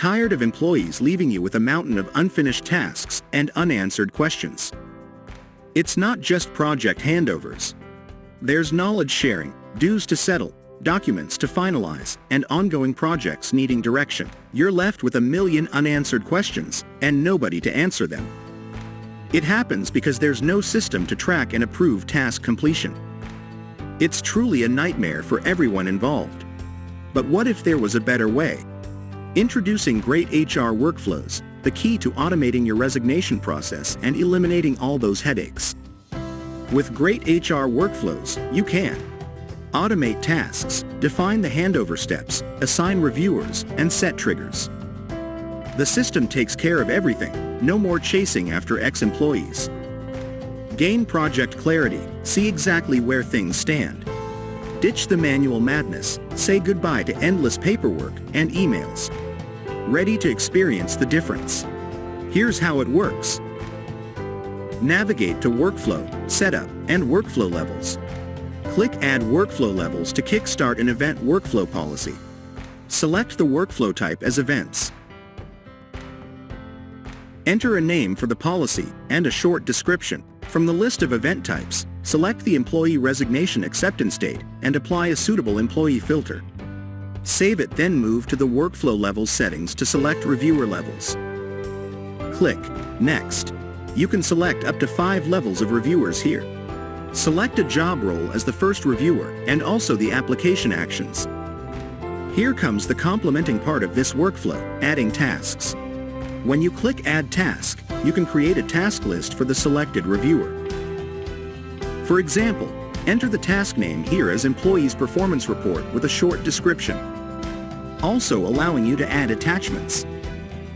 Tired of employees leaving you with a mountain of unfinished tasks and unanswered questions? It's not just project handovers. There's knowledge sharing, dues to settle, documents to finalize, and ongoing projects needing direction. You're left with a million unanswered questions and nobody to answer them. It happens because there's no system to track and approve task completion. It's truly a nightmare for everyone involved. But what if there was a better way? Introducing greytHR workflows, the key to automating your resignation process and eliminating all those headaches. With greytHR workflows, you can automate tasks, define the handover steps, assign reviewers, and set triggers. The system takes care of everything, no more chasing after ex-employees. Gain project clarity, see exactly where things stand. Ditch the manual madness, say goodbye to endless paperwork and emails. Ready to experience the difference? Here's how it works. Navigate to Workflow, Setup, and Workflow Levels. Click Add Workflow Levels to kickstart an event workflow policy. Select the workflow type as Events. Enter a name for the policy and a short description. From the list of event types, select the Employee Resignation Acceptance Date and apply a suitable employee filter. Save it, then move to the Workflow Levels settings to select Reviewer Levels. Click Next. You can select up to 5 levels of reviewers here. Select a job role as the first reviewer and also the application actions. Here comes the complementing part of this workflow, adding tasks. When you click Add Task, you can create a task list for the selected reviewer. For example, enter the task name here as Employee's Performance Report with a short description, also allowing you to add attachments.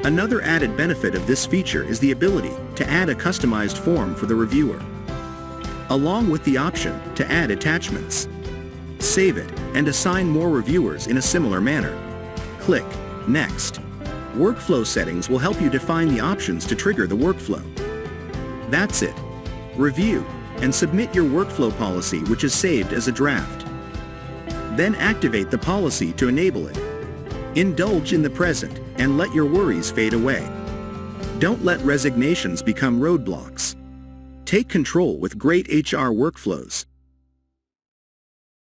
Another added benefit of this feature is the ability to add a customized form for the reviewer, along with the option to add attachments. Save it and assign more reviewers in a similar manner. Click Next. Workflow settings will help you define the options to trigger the workflow. That's it. Review and submit your workflow policy, which is saved as a draft. Then activate the policy to enable it. Indulge in the present and let your worries fade away. Don't let resignations become roadblocks. Take control with greytHR workflows.